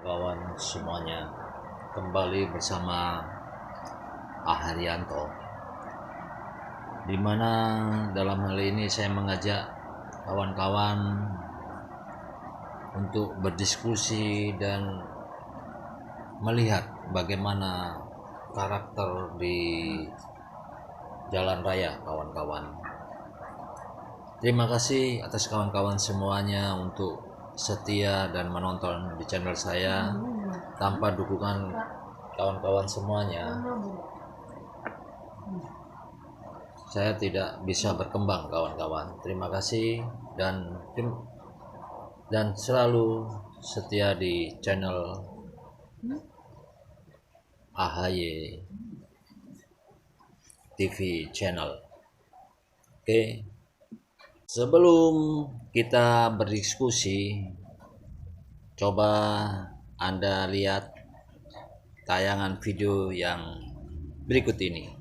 kawan-kawan semuanya, kembali bersama Haryanto, dimana dalam hal ini saya mengajak kawan-kawan untuk berdiskusi dan melihat bagaimana karakter di jalan raya kawan-kawan. Terima kasih atas kawan-kawan semuanya untuk setia dan menonton di channel saya. Tanpa dukungan kawan-kawan semuanya, saya tidak bisa berkembang kawan-kawan. Terima kasih dan selalu setia di channel AHY TV channel. Oke. Sebelum kita berdiskusi, coba Anda lihat tayangan video yang berikut ini.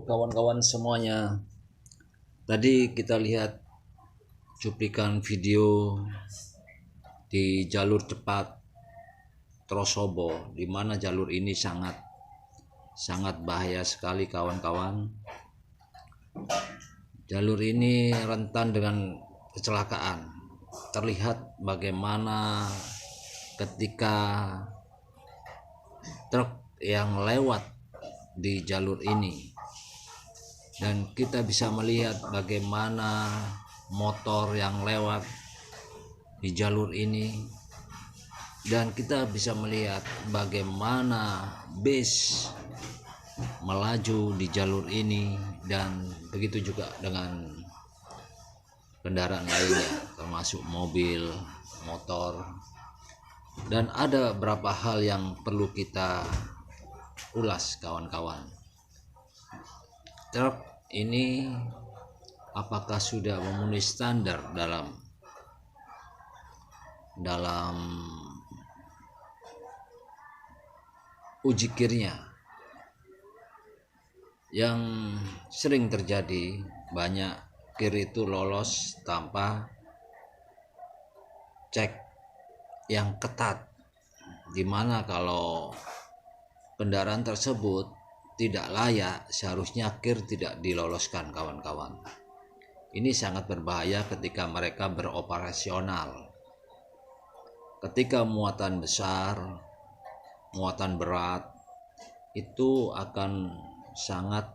Kawan-kawan semuanya, tadi kita lihat cuplikan video di jalur cepat Trosobo, di mana jalur ini sangat bahaya sekali kawan-kawan. Jalur ini rentan dengan kecelakaan. Terlihat bagaimana ketika truk yang lewat di jalur ini, dan kita bisa melihat bagaimana motor yang lewat di jalur ini, dan kita bisa melihat bagaimana bis melaju di jalur ini, dan begitu juga dengan kendaraan lainnya termasuk mobil, motor. Dan ada beberapa hal yang perlu kita ulas kawan-kawan. Truk ini apakah sudah memenuhi standar dalam uji kirnya? Yang sering terjadi, banyak kir itu lolos tanpa cek yang ketat, dimana kalau kendaraan tersebut tidak layak, seharusnya kir tidak diloloskan kawan-kawan. Ini sangat berbahaya ketika mereka beroperasional. Ketika muatan besar, muatan berat, itu akan sangat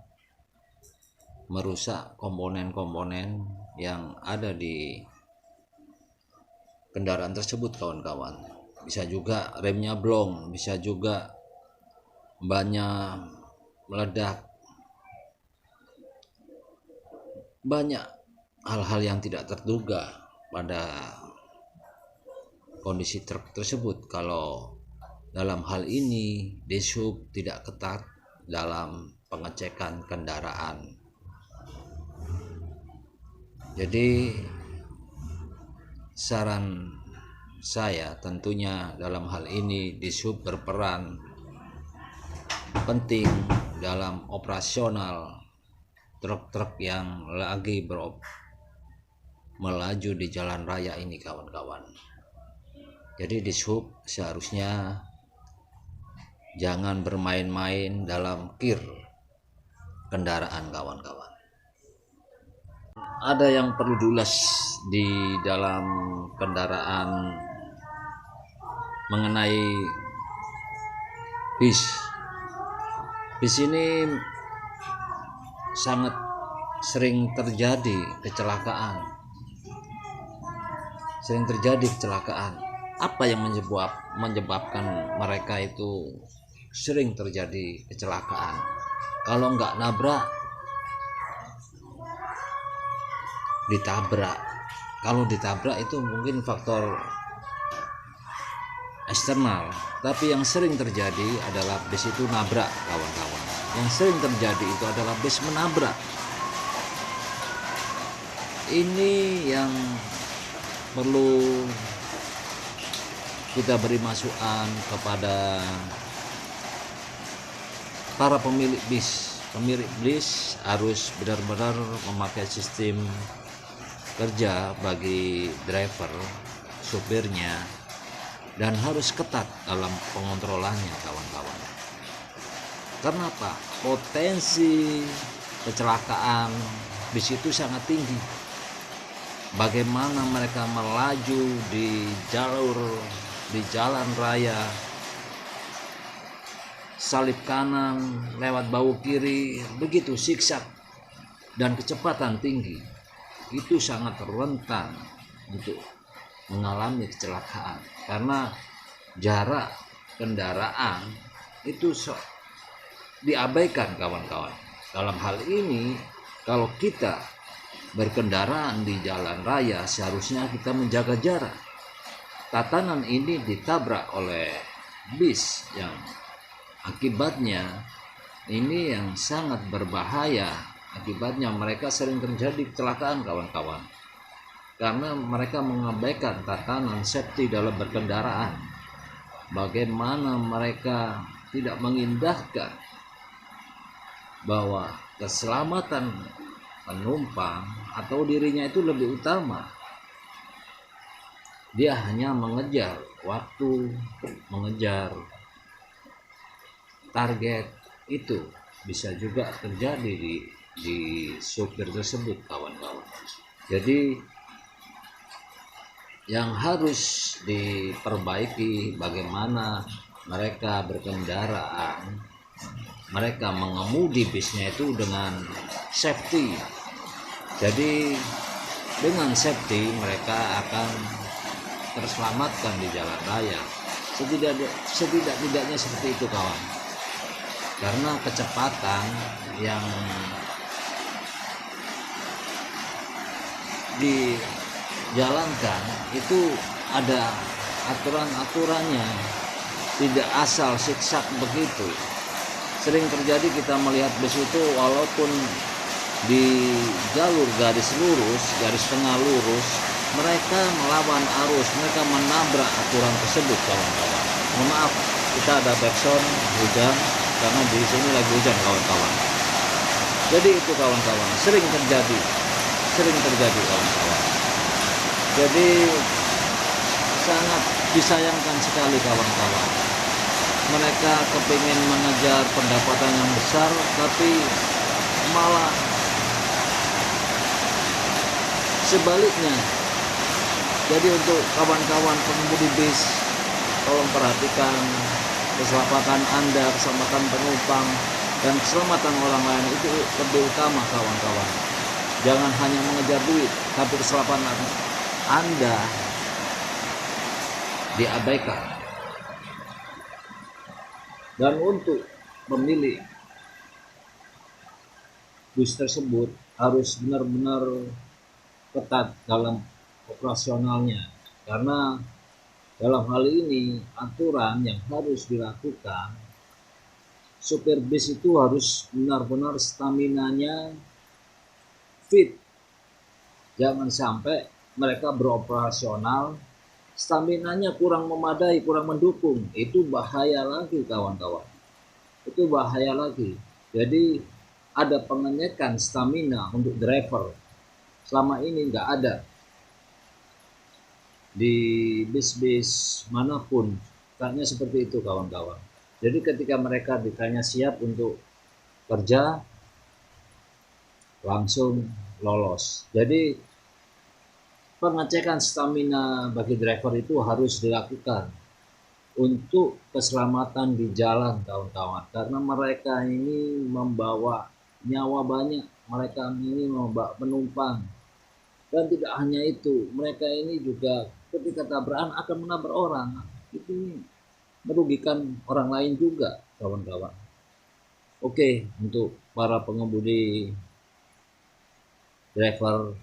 merusak komponen-komponen yang ada di kendaraan tersebut kawan-kawan. Bisa juga remnya blong, bisa juga bannya meledak. Banyak hal-hal yang tidak terduga pada kondisi truk tersebut kalau dalam hal ini Dishub tidak ketat dalam pengecekan kendaraan. Jadi saran saya tentunya dalam hal ini Dishub berperan penting dalam operasional truk-truk yang lagi melaju di jalan raya ini kawan-kawan. Jadi Dishub seharusnya jangan bermain-main dalam kir kendaraan kawan-kawan. Ada yang perlu diulas di dalam kendaraan mengenai bis. Bis ini sangat sering terjadi kecelakaan. apa yang menyebabkan mereka itu sering terjadi kecelakaan? Kalau nggak nabrak, ditabrak. Kalau ditabrak itu mungkin faktor eksternal, tapi yang sering terjadi adalah bis itu nabrak, kawan-kawan. Yang sering terjadi itu adalah bis menabrak. Ini yang perlu kita beri masukan kepada para pemilik bis. Pemilik bis harus benar-benar memakai sistem kerja bagi driver, supirnya, dan harus ketat dalam pengontrolannya, kawan-kawan. Karena apa? Potensi kecelakaan bis itu sangat tinggi. Bagaimana mereka melaju di jalan raya, salib kanan lewat bahu kiri, begitu siksak dan kecepatan tinggi, itu sangat rentan untuk mengalami kecelakaan karena jarak kendaraan itu diabaikan, kawan-kawan. Dalam hal ini, kalau kita berkendaraan di jalan raya, seharusnya kita menjaga jarak. Tatanan ini ditabrak oleh bis yang akibatnya ini yang sangat berbahaya. Akibatnya mereka sering terjadi kecelakaan, kawan-kawan, karena mereka mengabaikan tatanan safety dalam berkendaraan. Bagaimana mereka tidak mengindahkan bahwa keselamatan penumpang atau dirinya itu lebih utama. Dia hanya mengejar waktu, mengejar target. Itu bisa juga terjadi di supir tersebut, kawan-kawan. Jadi yang harus diperbaiki bagaimana mereka berkendaraan, mereka mengemudi bisnya itu dengan safety. Jadi dengan safety mereka akan terselamatkan di jalan raya. Setidak-tidaknya seperti itu, kawan. Karena kecepatan yang dijalankan itu ada aturan-aturannya, tidak asal siksak begitu. Sering terjadi kita melihat bis itu walaupun di jalur garis lurus, garis tengah lurus, mereka melawan arus, mereka menabrak aturan tersebut, kawan-kawan. Mohon maaf, kita ada backsound hujan karena di sini lagi hujan, kawan-kawan. Jadi itu, kawan-kawan, sering terjadi, kawan-kawan. Jadi sangat disayangkan sekali, kawan-kawan. Mereka kepingin mengejar pendapatan yang besar, tapi malah sebaliknya. Jadi untuk kawan-kawan pengemudi bis, tolong perhatikan keselamatan Anda, keselamatan penumpang, dan keselamatan orang lain itu lebih utama, kawan-kawan. Jangan hanya mengejar duit, tapi keselamatan Anda diabaikan. Dan untuk pemilik bus tersebut harus benar-benar ketat dalam operasionalnya, karena dalam hal ini aturan yang harus dilakukan, supir bis itu harus benar-benar staminanya fit. Jangan sampai mereka beroperasional staminanya kurang memadai, kurang mendukung. Itu bahaya lagi, kawan-kawan. Itu bahaya lagi. Jadi ada pengenyekan stamina untuk driver. Selama ini nggak ada di bis-bis manapun, kayaknya seperti itu, kawan-kawan. Jadi ketika mereka ditanya siap untuk kerja, langsung lolos. Jadi pengecekan stamina bagi driver itu harus dilakukan untuk keselamatan di jalan, kawan-kawan. Karena mereka ini membawa nyawa banyak, mereka ini membawa penumpang. Dan tidak hanya itu, mereka ini juga ketika tabrakan akan menabrak orang, itu merugikan orang lain juga, kawan-kawan. Oke, untuk para pengemudi driver,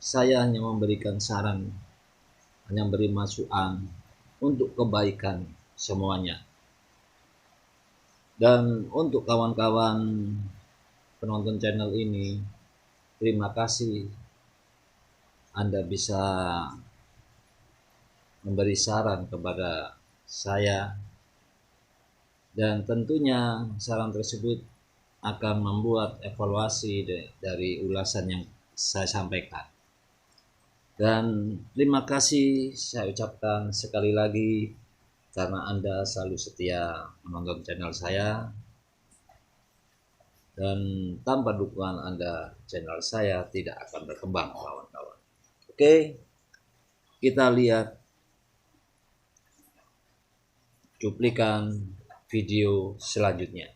saya hanya memberikan saran, hanya beri masukan untuk kebaikan semuanya. Dan untuk kawan-kawan penonton channel ini, terima kasih Anda bisa memberi saran kepada saya, dan tentunya saran tersebut akan membuat evaluasi dari ulasan yang saya sampaikan. Dan terima kasih saya ucapkan sekali lagi karena Anda selalu setia menonton channel saya, dan tanpa dukungan Anda channel saya tidak akan berkembang, kawan-kawan. Oke, kita lihat cuplikan video selanjutnya.